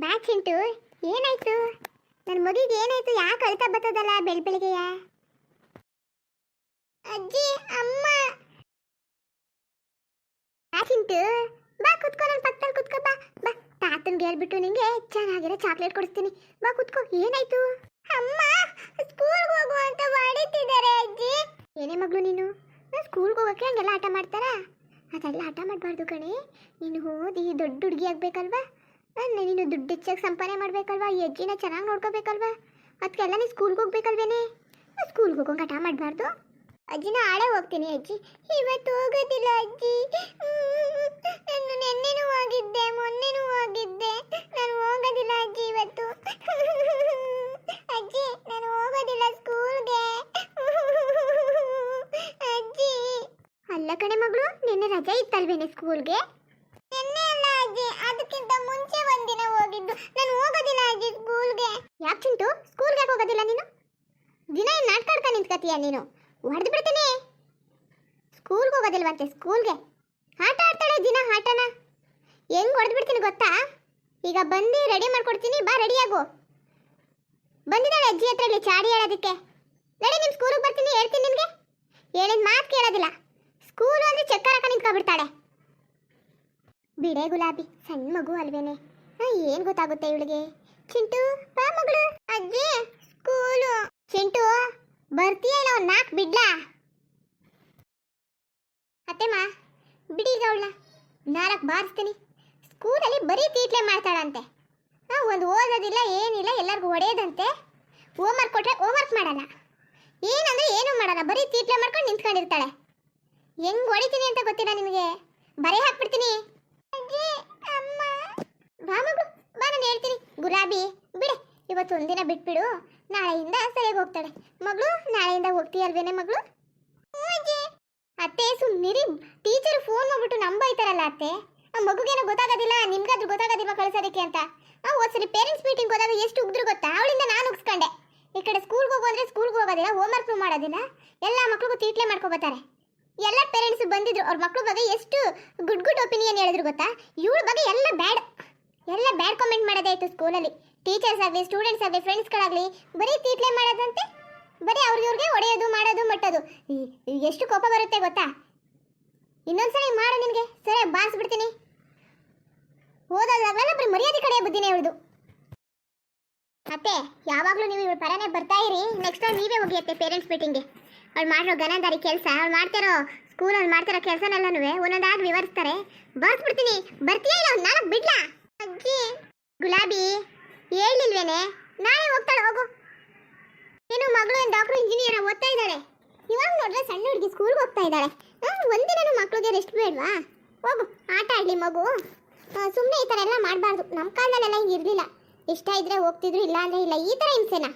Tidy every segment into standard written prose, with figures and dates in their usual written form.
ಯಾಕೆ ಚಿಂಟು, ಏನಾಯ್ತು? ನನ್ನ ಮಗಿಗೆ ಏನಾಯ್ತು? ಯಾಕೆ ಅಳ್ತಾ ಬರ್ತದಲ್ಲ ಬೆಳಬೆಳಗ್ಗೆಯ? ಅಜ್ಜಿ, ಅಮ್ಮ. ಯಾ ಚಿಂಟು, ಬಾ ಕುತ್ಕೋ, ನನ್ನ ಪಕ್ಕದಲ್ಲಿ ಕುತ್ಕೋ. ಬಾ ಬಾ, ತಾತನ್ಗೆ ಹೇಳ್ಬಿಟ್ಟು ನಿಂಗೆ ಚೆನ್ನಾಗಿರೋ ಚಾಕ್ಲೇಟ್ ಕೊಡಿಸ್ತೀನಿ. ಬಾ ಕುತ್ಕೋ. ಏನಾಯ್ತು? ಅಮ್ಮ, ಸ್ಕೂಲ್ಗೆ ಹೋಗು ಅಂತ ಹೊಡಿತಿದ್ದಾರೆ ಅಜ್ಜಿ. ಏನೇ ಮಗಳು ನೀನು, ಸ್ಕೂಲ್ಗೆ ಹೋಗೋಕ್ಕೆ ಹಂಗೆಲ್ಲ ಆಟ ಮಾಡ್ತಾರಾ? ಅದೆಲ್ಲ ಆಟ ಮಾಡಬಾರ್ದು ಕಣೆ. ನೀನು ಓದಿ ದೊಡ್ಡ ಹುಡುಗಿ ಆಗ್ಬೇಕಲ್ವಾ? ನೀನು ದುಡ್ಡು ಹೆಚ್ಚಾಗಿ ಸಂಪಾದನೆ ಮಾಡ್ಬೇಕಲ್ವಾ? ಈ ಅಜ್ಜಿನ ಚೆನ್ನಾಗಿ ನೋಡ್ಕೋಬೇಕಲ್ವಾ? ಅದಕ್ಕೆಲ್ಲ ನೀನು ಸ್ಕೂಲ್ಗೆ ಹೋಗ್ಬೇಕಲ್ವೇನೆ? ಸ್ಕೂಲ್ಗೆ ಹೋಗೋಂಗೆ ಆಟ ಮಾಡಬಾರ್ದು. ಅಜ್ಜಿ, ನಾಳೆ ಹೋಗ್ತೀನಿ ಅಜ್ಜಿ. ಇವತ್ತು ಹೋಗೋದಿಲ್ಲ ಅಜ್ಜಿ. ನಾನು ನೆನ್ನೆನೂ ಹೋಗಿದ್ದೆ, ಮೊನ್ನೆನೂ ಹೋಗಿದ್ದೆ. ನಾನು ಹೋಗೋದಿಲ್ಲ ಅಜ್ಜಿ ಇವತ್ತು. ಅಜ್ಜಿ, ನಾನು ಹೋಗೋದಿಲ್ಲ ಸ್ಕೂಲ್ಗೆ. ಅಜ್ಜಿ. ಅಲ್ಲ ಕಣೆ ಮಗಳು, ನಿನ್ನೆ ರಜೆ ಇತ್ತಲ್ವೇನೆ ಸ್ಕೂಲ್ಗೆ? ನಿನ್ನೆ ಅಲ್ಲ ಅಜ್ಜಿ, ಅದಕ್ಕಿಂತ ಮುಂಚೆ ಒಂದಿನ ಹೋಗಿದ್ದು. ನಾನು ಹೋಗೋದಿಲ್ಲ ಅಜ್ಜಿ ಸ್ಕೂಲ್ಗೆ. ಯಾಕೆ ಚಿಂಟು, ಸ್ಕೂಲ್ಗೆ ಹೋಗೋದಿಲ್ಲ ನೀನು? ದಿನ ಏನು ನಾಟಕ ಆಡ್ಕೊಂಡು ನಿಂತ್ಕೊತೀಯ ನೀನು? ಹೊಡೆದು ಬಿಡ್ತೀನಿ. ಸ್ಕೂಲ್ಗೆ ಹೋಗೋದಿಲ್ವಂತೆ, ಸ್ಕೂಲ್ಗೆ ಆಟ ಆಡ್ತಾಳೆ ದಿನ. ಆಟನ ಹೆಂಗ್ ಹೊಡೆದು ಬಿಡ್ತೀನಿ ಗೊತ್ತಾ? ಈಗ ಬಂದು ರೆಡಿ ಮಾಡ್ಕೊಡ್ತೀನಿ, ಬಾ ರೆಡಿಯಾಗು. ಬಂದಿದ್ದಾಳೆ ಅಜ್ಜಿ ಹತ್ರ ಇಲ್ಲಿ ಚಾಡಿ ಹೇಳೋದಕ್ಕೆ. ನಡಿ, ನಿಮ್ಮ ಸ್ಕೂಲಿಗೆ ಬರ್ತೀನಿ, ಹೇಳ್ತೀನಿ ನಿನಗೆ. ಹೇಳಿದ ಮಾತು ಕೇಳೋದಿಲ್ಲ. ಸ್ಕೂಲು ಅಂದರೆ ಚಕ್ಕರ್ ಹಾಕ ನಿಂತ್ಕೊಬಿಡ್ತಾಳೆ. ಬಿಡೆ ಗುಲಾಬಿ, ಸಣ್ಣ ಮಗು ಅಲ್ವೇನೆ, ಏನು ಗೊತ್ತಾಗುತ್ತೆ ಇವಳಿಗೆ? ಚಿಂಟು, ಬಾ ಮಗಳು. ಅಜ್ಜಿ, ಸ್ಕೂಲು. ಚಿಂಟು, ಬರ್ತೀಯಲ್ಲ, ಒಂದು ನಾಲ್ಕು ಬಿಡ್ಲಾ? ಅತ್ತೆಮ್ಮ, ಬಿಡಿ ಈಗ ಅವಳನ್ನ. 4 ಬಾರಿಸ್ತೀನಿ. ಸ್ಕೂಲಲ್ಲಿ ಬರೀ ತೀಟ್ಲೆ ಮಾಡ್ತಾಳಂತೆ. ಒಂದು ಓದೋದಿಲ್ಲ, ಏನಿಲ್ಲ, ಎಲ್ಲರಿಗೂ ಹೊಡೆಯೋದಂತೆ. ಹೋಮ್ವರ್ಕ್ ಕೊಟ್ಟರೆ ಹೋಮ್ವರ್ಕ್ ಮಾಡಲ್ಲ, ಏನಂದ್ರೆ ಏನೂ ಮಾಡಲ್ಲ, ಬರೀ ತೀಟ್ಲೆ ಮಾಡ್ಕೊಂಡು ನಿಂತ್ಕೊಂಡಿರ್ತಾಳೆ. ಹೆಂಗ್ ಹೊಡಿತೀನಿ ಅಂತ ಗೊತ್ತಿಲ್ಲ ನಿಮಗೆ? ಬರೀ ಹಾಕ್ಬಿಡ್ತೀನಿ. ಅಜ್ಜಿ, ಅಮ್ಮ. ಬಾ ಮಗಳು, ಬಾ, ನಾನು ಹೇಳ್ತೀನಿ. ಗುಲಾಬಿ, ಬಿಡೆ, ಇವತ್ತು ಒಂದಿನ ಬಿಟ್ಬಿಡು, ನಾಳೆಯಿಂದ ಸರಿಯಾಗಿ ಹೋಗ್ತಾಳೆ. ಮಗಳು, ನಾಳೆಯಿಂದ ಹೋಗ್ತೀಯಲ್ವೇನೆ ಮಗಳು? ಅತ್ತೆ, ಸುಮ್ಮನಿರಿ. ಟೀಚರ್ ಫೋನ್ ಮಾಡ್ಬಿಟ್ಟು ನಂಬೈತಾರಲ್ಲ ಅತ್ತೆ. ಆ ಮಗುಗೇನೋ ಗೊತ್ತಾಗೋದಿಲ್ಲ, ನಿಮ್ಗಾದ್ರೂ ಗೊತ್ತಾಗೋದಿಲ್ವಾ ಕಳ್ಸೋದಕ್ಕೆ ಅಂತ. ಹೋದ್ಸರಿ ಪೇರೆಂಟ್ಸ್ ಮೀಟಿಂಗ್ ಹೋದಾಗ ಎಷ್ಟು ಉಗ್ದ್ರು ಗೊತ್ತಾ? ಅವಳಿಂದ ನಾನು ಉಗ್ಸ್ಕೊಂಡೆ. ಈ ಕಡೆ ಸ್ಕೂಲ್ಗೆ ಹೋಗೋದ್ರೆ ಸ್ಕೂಲ್ಗೆ ಹೋಗೋದಿಲ್ಲ, ಹೋಮ್ವರ್ಕ್ನು ಮಾಡೋದಿಲ್ಲ, ಎಲ್ಲ ಮಕ್ಳಿಗೂ ತೀಟ್ಲೆ ಮಾಡ್ಕೊಬತ್ತಾರೆ. ಎಲ್ಲ ಪೇರೆಂಟ್ಸ್ ಬಂದಿದ್ರು, ಅವ್ರ ಮಕ್ಳ ಬಗ್ಗೆ ಎಷ್ಟು ಗುಡ್ ಒಪಿನಿಯನ್ ಹೇಳಿದ್ರು ಗೊತ್ತಾ? ಇವಳ ಬಗ್ಗೆ ಎಲ್ಲ ಬ್ಯಾಡ್ ಕಾಮೆಂಟ್ ಮಾಡೋದೇ ಆಯಿತು ಸ್ಕೂಲಲ್ಲಿ. ಟೀಚರ್ಸ್ ಆಗಲಿ, ಸ್ಟೂಡೆಂಟ್ಸ್ ಆಗಲಿ, ಫ್ರೆಂಡ್ಸ್ಗಳಾಗಲಿ ಬರೀ ತೀಟ್ಲೆ ಮಾಡೋದಂತೆ. ಬರೀ ಅವ್ರಿಗೆ ಹೊಡೆಯೋದು, ಮಾಡೋದು, ಮಟ್ಟೋದು. ಎಷ್ಟು ಕೋಪ ಬರುತ್ತೆ ಗೊತ್ತಾ? ಇನ್ನೊಂದ್ಸಲ ಮಾಡು ನಿನಗೆ, ಸರಿ ಬಾರಿಸ್ಬಿಡ್ತೀನಿ. ಓದೋದಾಗಲ್ಲ, ಬರೀ ಮರ್ಯಾದೆ ಕಡೆ ಬುದ್ಧಿನೇ ಇವಳ್ದು. ಅತ್ತೆ, ಯಾವಾಗಲೂ ನೀವು ಇವಳ ಪರನೇ ಬರ್ತಾ ಇರಿ. ನೆಕ್ಸ್ಟ್ ಟೈಮ್ ನೀವೇ ಹೋಗಿ ಅತ್ತೆ ಪೇರೆಂಟ್ಸ್ ಮೀಟಿಂಗ್ಗೆ. ಅವ್ಳು ಮಾಡಿರೋ ಗನಂದಾರಿ ಕೆಲಸ, ಅವ್ಳು ಮಾಡ್ತಿರೋ ಸ್ಕೂಲಲ್ಲಿ ಮಾಡ್ತಿರೋ ಕೆಲಸನೆಲ್ಲನೂ ಒಂದೊಂದಾಗಿ ವಿವರಿಸ್ತಾರೆ. ಬಾರಿಸ್ಬಿಡ್ತೀನಿ. ಬರ್ತೀಯಾ ಇಲ್ಲ ಒಂದು 4 ಬಿಡ್ಲಾ? ಅಜ್ಜಿ. ಗುಲಾಬಿ, ಹೇಳಿಲ್ವೇನೆ? ನಾಳೆ ಹೋಗ್ತಾಳೆ, ಹೋಗು. ಏನು ಮಗಳು ಏನು ಡಾಕ್ಟರ್ ಇಂಜಿನಿಯರ್ ಓದ್ತಾ ಇದ್ದಾಳೆ. ಇವಾಗ ನೋಡ್ರೆ ಸಣ್ಣ ಹುಡುಗಿ ಸ್ಕೂಲ್ಗೆ ಹೋಗ್ತಾ ಇದ್ದಾಳೆ. ಒಂದಿನೂ ಮಕ್ಳಿಗೆ ರೆಸ್ಟ್ ಬೇಡವಾ? ಹೋಗು, ಆಟ ಆಡಲಿ ಮಗು. ಸುಮ್ಮನೆ ಈ ಥರ ಎಲ್ಲ ಮಾಡಬಾರ್ದು. ನಮ್ಮ ಕಾಲದಲ್ಲೆಲ್ಲ ಹಿಂಗೆ ಇರಲಿಲ್ಲ. ಇಷ್ಟ ಇದ್ರೆ ಹೋಗ್ತಿದ್ರು, ಇಲ್ಲ ಅಂದರೆ ಇಲ್ಲ. ಈ ಥರ ಹಿಂಸೆನಾ?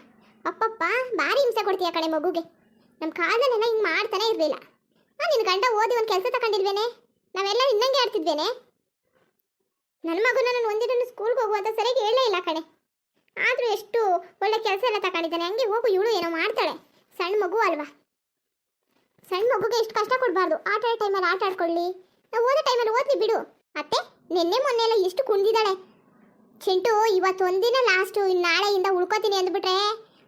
ಅಪ್ಪಪ್ಪ, ಭಾರಿ ಹಿಂಸೆ ಕೊಡ್ತೀಯ ಕಣೆ ಮಗುಗೆ. ನಮ್ಮ ಕಾಲದಲ್ಲೆಲ್ಲ ಹಿಂಗೆ ಮಾಡ್ತಾನೆ ಇರಲಿಲ್ಲ. ನಿನ್ನ ಗಂಡ ಓದಿ ಒಂದು ಕೆಲಸ ತಗೊಂಡಿಲ್ವೇನೆ? ನಾವೆಲ್ಲ ಇನ್ನಂಗೆ ಆಡ್ತಿದ್ವೇನೆ? ನನ್ನ ಮಗುನ ನಾನು ಒಂದಿನ ಸ್ಕೂಲ್ಗೆ ಹೋಗುವಂತ ಸರಿಯಾಗಿ ಹೇಳೇ ಇಲ್ಲ ಕಣೆ. ಆದರೂ ಎಷ್ಟು ಒಳ್ಳೆ ಕೆಲಸ ಎಲ್ಲ ತಗೊಂಡಿದ್ದಾನೆ. ಹಂಗೆ ಹೋಗು, ಇವಳು ಏನೋ ಮಾಡ್ತಾಳೆ. ಸಣ್ಣ ಮಗು ಅಲ್ವಾ? ಸಣ್ಣ ಮಗುಗೆ ಎಷ್ಟು ಕಷ್ಟ ಕೊಡಬಾರ್ದು. ಆಟ ಆಡೋ ಟೈಮಲ್ಲಿ ಆಟ ಆಡ್ಕೊಳ್ಳಿ, ನಾವು ಓದೋ ಟೈಮಲ್ಲಿ ಓದ್ಲಿ ಬಿಡು. ಅತ್ತೆ, ನಿನ್ನೆ ಮೊನ್ನೆ ಎಲ್ಲ ಎಷ್ಟು ಕುಂದಿದ್ದಾಳೆ. ಚಿಂಟು, ಇವತ್ತು ಒಂದಿನ ಲಾಸ್ಟು, ಇನ್ನು ನಾಳೆಯಿಂದ ಉಳ್ಕೋತೀನಿ ಅಂದ್ಬಿಟ್ರೆ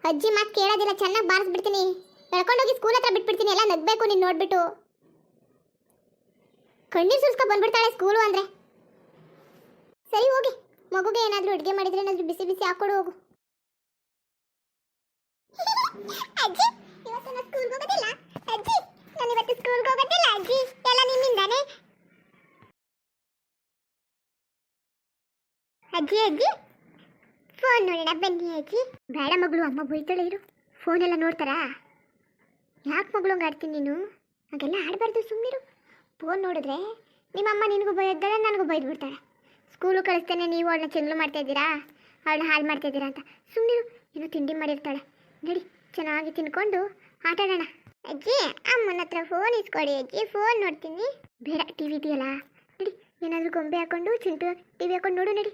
ಅಜ್ಜಿ ಮಾತು ಕೇಳೋದಿಲ್ಲ. ಚೆನ್ನಾಗಿ ಬಾರಿಸ್ಬಿಡ್ತೀನಿ. ಎಳ್ಕೊಂಡೋಗಿ ಸ್ಕೂಲ್ ಹತ್ರ ಬಿಟ್ಬಿಡ್ತೀನಿ. ಎಲ್ಲ ನಗ್ಬೇಕು ನೀನು ನೋಡ್ಬಿಟ್ಟು. ಕಣ್ಣೀರು ಸುರಿಸ್ಕೊ ಬಂದ್ಬಿಡ್ತಾಳೆ ಸ್ಕೂಲು ಅಂದರೆ. ಸರಿ ಹೋಗಿ, ಮಗುಗೆ ಏನಾದರೂ ಅಡುಗೆ ಮಾಡಿದ್ರೆ ಏನಾದರೂ ಬಿಸಿ ಬಿಸಿ ಹಾಕ್ಕೊಡು ಹೋಗು. ಅಜ್ಜಿ, ಇವತ್ತು ನಾನು ಸ್ಕೂಲ್ಗೆ ಹೋಗೋದಿಲ್ಲ. ಅಜ್ಜಿ, ನಾನು ಇವತ್ತು ಸ್ಕೂಲ್ಗೆ ಹೋಗೋದಿಲ್ಲ ಅಜ್ಜಿ. ಎಲ್ಲ ನಿಮ್ಮಿಂದಾನೆ. ಅಜ್ಜಿ, ಅಜ್ಜಿ ಫೋನ್ ನೋಡೋಣ ಬನ್ನಿ ಅಜ್ಜಿ. ಬೇಡ ಮಗಳು, ಅಮ್ಮ ಬೈತಾಳೆ ಇರು. ಫೋನೆಲ್ಲ ನೋಡ್ತಾರಾ? ಯಾಕೆ ಮಗಳು ಹಂಗೆ ಆಡ್ತೀನಿ ನೀನು? ಹಾಗೆಲ್ಲ ಆಡಬಾರ್ದು, ಸುಮ್ಮನಿರು. ಫೋನ್ ನೋಡಿದ್ರೆ ನಿಮ್ಮಮ್ಮ ನಿನಗೂ ಬೈದ್ದಾಳೆ, ನನಗೂ ಬೈದ್ಬಿಡ್ತಾಳೆ. ಸ್ಕೂಲು ಕಳಿಸ್ತೇನೆ, ನೀವು ಅವಳನ್ನ ಚೆಂಗ್ಲು ಮಾಡ್ತಾಯಿದ್ದೀರಾ, ಅವಳನ್ನ ಹಾಳು ಮಾಡ್ತಾಯಿದ್ದೀರಾ ಅಂತ. ಸುಮ್ಮನಿರು. ಏನೋ ತಿಂಡಿ ಮಾಡಿರ್ತಾಳೆ. ನಡಿ, ಚೆನ್ನಾಗಿ ತಿನ್ಕೊಂಡು ಆಟ ಆಡೋಣ. ಅಜ್ಜಿ, ಅಮ್ಮನ ಹತ್ರ ಫೋನ್ ಇಸ್ಕೊಡಿ ಅಜ್ಜಿ, ಫೋನ್ ನೋಡ್ತೀನಿ. ಬೇಡ, ಟಿ ವಿ ಇದೆಯಲ್ಲ, ನಡಿ. ಏನಾದರೂ ಗೊಂಬೆ ಹಾಕ್ಕೊಂಡು ಚಿಂಟು ಟಿ ವಿ ಹಾಕ್ಕೊಂಡು ನೋಡು. ನಡಿ.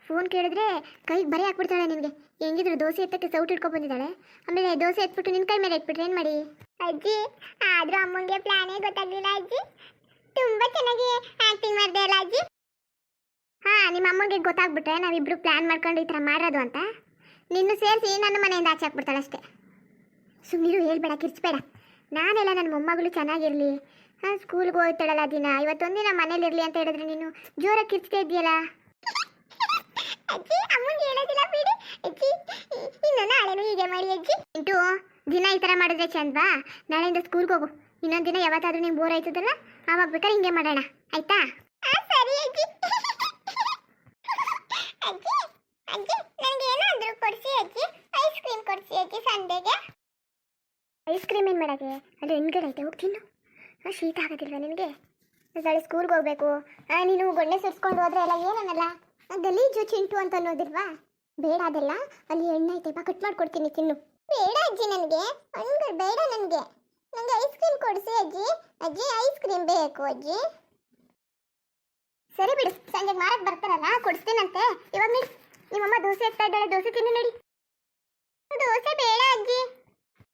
ಫೋನ್ ಕೇಳಿದ್ರೆ ಕೈಗೆ ಬರೀ ಹಾಕ್ಬಿಡ್ತಾಳೆ ನಿನಗೆ. ಹೆಂಗಿದ್ರು ದೋಸೆ ಎತ್ತಕ್ಕೆ ಸೌಟ್ ಇಟ್ಕೊಂಡು ಬಂದಿದ್ದಾಳೆ. ಆಮೇಲೆ ದೋಸೆ ಎತ್ಬಿಟ್ಟು ನಿನ್ನ ಕೈ ಮೇಲೆ ಇಟ್ಬಿಟ್ರೆ ಏನು ಮಾಡಿ? ಅಜ್ಜಿ, ಆದರೂ ಅಮ್ಮಂಗೆ ಪ್ಲಾನೇ ಗೊತ್ತಾಗಲಿಲ್ಲ ಅಜ್ಜಿ. ತುಂಬ ಚೆನ್ನಾಗಿ ಆ್ಯಕ್ಟಿಂಗ್ ಮಾಡಿದೆ ಅಲ್ಲ ಅಜ್ಜಿ? ಹಾಂ, ನಿಮ್ಮ ಅಮ್ಮನಿಗೆ ಗೊತ್ತಾಗ್ಬಿಟ್ರೆ ನಾವಿಬ್ರು ಪ್ಲಾನ್ ಮಾಡ್ಕೊಂಡು ಈ ಥರ ಮಾಡೋದು ಅಂತ ನಿನ್ನೂ ಸೇರಿಸಿ ನನ್ನ ಮನೆಯಿಂದ ಆಚೆ ಹಾಕ್ಬಿಡ್ತಾಳೆ ಅಷ್ಟೇ. ಸುಮ್ಮನಿರು, ಹೇಳ್ಬೇಡ, ಕಿರ್ಚ್ಬೇಡ. ನಾನೆಲ್ಲ ನನ್ನ ಮೊಮ್ಮಗಳು ಚೆನ್ನಾಗಿರಲಿ, ಸ್ಕೂಲ್ಗೆ ಹೋಗ್ತಾಳಲ್ಲ ದಿನ, ಇವತ್ತೊಂದಿನ ಮನೇಲಿರಲಿ ಅಂತ ಹೇಳಿದ್ರೆ ನೀನು ಜೋರಾಗಿ ಕಿರ್ಚ್ತಾ ಇದೆಯಲ್ಲ. ಅಜ್ಜಿ ಅಮ್ಮಂಗೆ ಹೇಳೋದಿಲ್ಲ ಬಿಡಿ ಅಜ್ಜಿ, ಇನ್ನು ನಾಳೆನೂ ಹೀಗೆ ಮಾಡಿ ಅಜ್ಜಿ. ಇಂಟು ದಿನ ಈ ಥರ ಮಾಡಿದ್ರೆ ಚಂದವಾ? ನಾಳೆಯಿಂದ ಸ್ಕೂಲ್ಗೆ ಹೋಗು. ಇನ್ನೊಂದು ದಿನ ಯಾವತ್ತಾದ್ರೂ ನಿಂಗೆ ಬೋರ್ ಆಯ್ತದಲ್ಲ, ಆವಾಗ ಬೇಕಾದ್ರೆ ಹಿಂಗೆ ಮಾಡೋಣ, ಆಯ್ತಾ? ಸರಿ ಅಜ್ಜಿ. ಅಜ್ಜಿ ಅಜ್ಜಿ ನನಗೆ ಏನಾದರೂ ಕೊಡಿಸಿ ಅಜ್ಜಿ, ಐಸ್ ಕ್ರೀಮ್ ಕೊಡಿಸಿ ಅಜ್ಜಿ ಸಂಡೆಗೆ. ಐಸ್ ಕ್ರೀಮ್ ಏನು ಮಾಡೋಕ್ಕೆ? ಅಲ್ಲಿ ಹೆಣ್ಗಡೆ ಐತೆ, ಹೋಗಿ ತಿನ್ನು. ಶೀತ ಆಗೋದಿಲ್ವ ನಿನಗೆ? ನಾಳೆ ಸ್ಕೂಲ್ಗೆ ಹೋಗ್ಬೇಕು, ನೀನು ಗೊಣ್ಣೆ ಸುರಿಸ್ಕೊಂಡು ಹೋದ್ರೆ ಎಲ್ಲ ಏನನ್ನಲ್ಲ, ಗಲೀಜು ಚಿಂಟು ಅಂತ ಅನ್ನೋದಿಲ್ವಾ? ಬೇಡ ಅದೆಲ್ಲ, ಅಲ್ಲಿ ಎಣ್ಣೆ ಬಾ, ಕಟ್ ಮಾಡ್ಕೊಡ್ತೀನಿ, ತಿನ್ನು. ಬೇಡ ಅಜ್ಜಿ, ನನಗೆ ಹಣ್ಣುಗಳು ಬೇಡ, ನನಗೆ ಐಸ್ ಕ್ರೀಮ್ ಕೊಡಿಸಿ ಅಜ್ಜಿ. ಅಜ್ಜಿ ಐಸ್ ಕ್ರೀಮ್ ಬೇಕು ಅಜ್ಜಿ. ಸರಿ ಬಿಡು, ಸಂಜೆಗೆ ಮಾರಕ್ಕೆ ಬರ್ತಾರಲ್ಲ, ಕೊಡಿಸ್ತೀನಂತೆ. ಇವಾಗ ನೀಡಿ, ನಿಮ್ಮಮ್ಮ ದೋಸೆ ಹಾಕ್ತಾ ಇದ್ದಾಳೆ, ದೋಸೆ ತಿನ್ನು ನಡಿ. ದೋಸೆ ಬೇಡ ಅಜ್ಜಿ.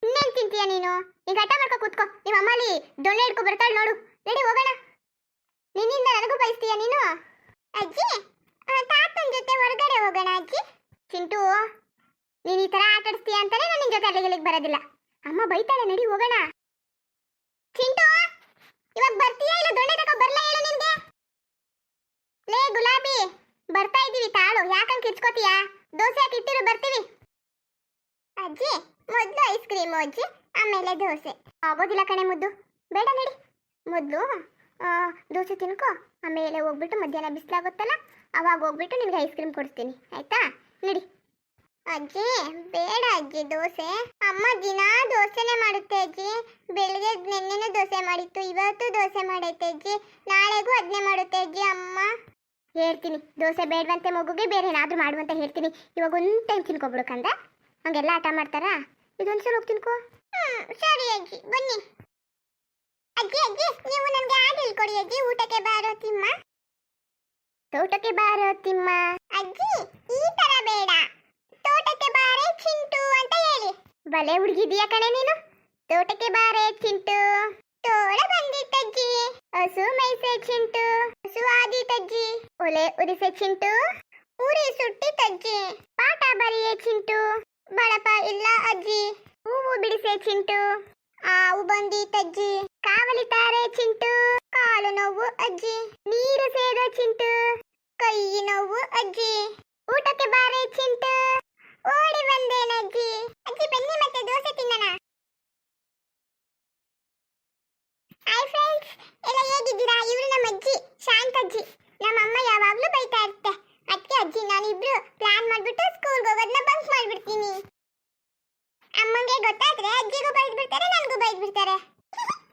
ಇನ್ನೇನು ತಿಂತೀಯ ನೀನು? ಈಗ ಹಠ ಮಾಡ್ಕೊ ಕೂತ್ಕೋ. ನಿಮ್ಮಮ್ಮ ಅಲ್ಲಿ ದೊಣ್ಣೆ ಹಿಡ್ಕೊ ಬರ್ತಾಳೆ ನೋಡು, ನಡಿ ಹೋಗೋಣ. ನಿನ್ನಿಂದ ನನಗೂ ಬಯಸ್ತೀಯ ನೀನು? ಅಜ್ಜಿ ತಾತನ ಜೊತೆ ಹೊರಗಡೆ ಹೋಗೋಣ ಅಜ್ಜಿ. ಚಿಂಟು, ನೀನು ಈ ಥರ ಆಟ ಆಡಿಸ್ತೀಯ ಅಂತಾನೆ ನಾನು ನಿನ್ನ ಜೊತೆ ಅಲ್ಲಿಗೆ ಬರೋದಿಲ್ಲ. ಅಮ್ಮ ಬೈತಾಳೆ, ನಡಿ ಹೋಗೋಣ. ಚಿಂಟು, ಇವಾಗ ಬರ್ತೀಯಾ ಇಲ್ಲ ದೊಣ್ಣೆ ತಗೋ ಬರ್ಲಾ ಹೇಳು ನಿನ್ಗೆ? ಲೇ ಗುಲಾಬಿ, ಬರ್ತಾ ಇದ್ದೀವಿ ತಾಳು, ಯಾಕಂಗೆ ಕಿರ್ಚ್ಕೋತೀಯಾ? ದೋಸೆ ಹಾಕಿ ಇಟ್ಟಿರು, ಬರ್ತೀವಿ. ಅಜ್ಜಿ ಮೊದಲು ಐಸ್ ಕ್ರೀಮು ಅಜ್ಜಿ, ಆಮೇಲೆ ದೋಸೆ. ಆಗೋದಿಲ್ಲ ಕಣೆ ಮುದ್ದು, ಬೇಡ ನಡಿ. ಮೊದಲು ದೋಸೆ ತಿನ್ಕೋ, ಆಮೇಲೆ ಹೋಗ್ಬಿಟ್ಟು ಮಧ್ಯಾಹ್ನ ಬಿಸಿಲಾಗುತ್ತಲ್ಲ ಅವಾಗ ಹೋಗ್ಬಿಟ್ಟು ನಿನಗೆ ಐಸ್ ಕ್ರೀಮ್ ಕೊಡಿಸ್ತೀನಿ, ಆಯ್ತಾ? ನಡಿ. ಅಜ್ಜಿ ಬೇಡ ಅಜ್ಜಿ ದೋಸೆ. ಅಮ್ಮ ದಿನ ದೋಸೆನೇ ಮಾಡುತ್ತೆ ಅಜ್ಜಿ. ಬೆಳಿಗ್ಗೆ ನೆನ್ನೆನೂ ದೋಸೆ ಮಾಡಿತ್ತು, ಇವತ್ತು ದೋಸೆ ಮಾಡೈತೆ ಅಜ್ಜಿ, ನಾಳೆಗೂ ಅದನ್ನೇ ಮಾಡುತ್ತೆ ಅಜ್ಜಿ ಅಮ್ಮ. ಹೇಳ್ತೀನಿ ದೋಸೆ ಬೇಡವಂತೆ ಮಗುಗೆ, ಬೇರೆ ಏನಾದರೂ ಮಾಡುವಂತ ಹೇಳ್ತೀನಿ. ಇವಾಗ ಒಂದು ಟೈಮ್ ತಿನ್ಕೊಬಿಡು ಕಂದ, ಹಂಗೆಲ್ಲ ಆಟ ಮಾಡ್ತಾರಾ? ಇದೊಂದ್ಸಲ ಹೋಗಿ ತಿನ್ಕೋ. ಸರಿ ಅಜ್ಜಿ, ಬನ್ನಿ. ಅಜ್ಜಿ ಅಜ್ಜಿ ನೀವು ನನಗೆ ಹಾಡು ಹೇಳ್ಕೊಡಿ ಅಜ್ಜಿ. ಊಟಕ್ಕೆ ಬಾರೋ ತಿಮ್ಮ, ತೋಟಕ್ಕೆ ಬಾರೋ ತಿಮ್ಮ. ಅಜ್ಜಿ ಈ ತರ ಬೇಡ, ತೋಟಕ್ಕೆ ಬಾರೆ ಚಿಂಟು ಅಂತ ಹೇಳಿ. ಬಲೆ ಹುಡುಗಿದೀಯ ಕಣೆ ನೀನು. ತೋಟಕ್ಕೆ ಬಾರೆ ಚಿಂಟು, ತೋಳ ಬಂದಿತ್ತಜ್ಜಿ, ಹಸು ಮೈಸೆ ಚಿಂಟು, ಹಸು ಆದಿತಜ್ಜಿ, ಒಲೆ ಉರಿಸೆ ಚಿಂಟು, ಉರಿ ಸುಟ್ಟಿತಜ್ಜಿ, ಪಾಠ ಬರೆಯೇ ಚಿಂಟು, ಬಳಪ ಇಲ್ಲ ಅಜ್ಜಿ, ಹೂವು ಬಿಡಿಸೆ ಚಿಂಟು, ಆವು ಬಂದಿತಜ್ಜಿ, ಕಾವಲಿತಾರೆ ಚಿಂಟು, ಕಾಲು ನೋವು ಅಜ್ಜಿ, ನೀರು ಸೇದ ಚಿಂಟು, ಕೈ ನೋವು ಅಜ್ಜಿ, ಊಟಕ್ಕೆ ಬಾರೆ ಚಿಂಟು, ಓಡಿ ಬಂದೇನಜ್ಜಿ. ಅಜ್ಜಿ ಬನ್ನಿ ಮತ್ತೆ ದೋಸೆ ತಿನ್ನೋಣ. ಹಾಯ್ ಫ್ರೆಂಡ್ಸ್, ಎಲ್ಲ ಹೇಗಿದ್ದೀರಾ? ಇವರು ನಮ್ಮ ಅಜ್ಜಿ ಶಾಂತಜ್ಜಿ. ನಮ್ಮಮ್ಮ ಯಾವಾಗಲೂ ಬೈತಾ ಇರುತ್ತೆ, ಅದಕ್ಕೆ ಅಜ್ಜಿ ನಾನಿಬ್ರು ಪ್ಲಾನ್ ಮಾಡ್ಬಿಟ್ಟು ಸ್ಕೂಲ್ಗೆ ಹೋಗೋದನ್ನ ಬಂಕ್ ಮಾಡ್ಬಿಡ್ತೀನಿ. ಅಮ್ಮಂಗೆ ಗೊತ್ತಾದ್ರೆ ಅಜ್ಜಿಗೂ ಬೈದ್ ಬಿಡ್ತಾರೆ, ನನಗೂ ಬೈದ್ ಬಿಡ್ತಾರೆ.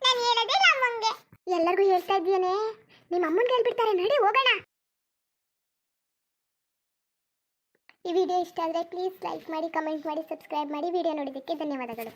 ನಾನು ಹೇಳೋದೇ ಅಮ್ಮಂಗೆ. ಎಲ್ಲರಿಗೂ ಹೇಳ್ತಾ ಇದ್ದೀಯನೇ, ನಿಮ್ಮ ಅಮ್ಮಂಗೆ ಹೇಳ್ಬಿಡ್ತಾರೆ, ನಡಿ ಹೋಗೋಣ. ಈ ವಿಡಿಯೋ ಇಷ್ಟ ಆದರೆ ಪ್ಲೀಸ್ ಲೈಕ್ ಮಾಡಿ, ಕಮೆಂಟ್ ಮಾಡಿ, ಸಬ್ಸ್ಕ್ರೈಬ್ ಮಾಡಿ. ವಿಡಿಯೋ ನೋಡಿದ್ದಕ್ಕೆ ಧನ್ಯವಾದಗಳು.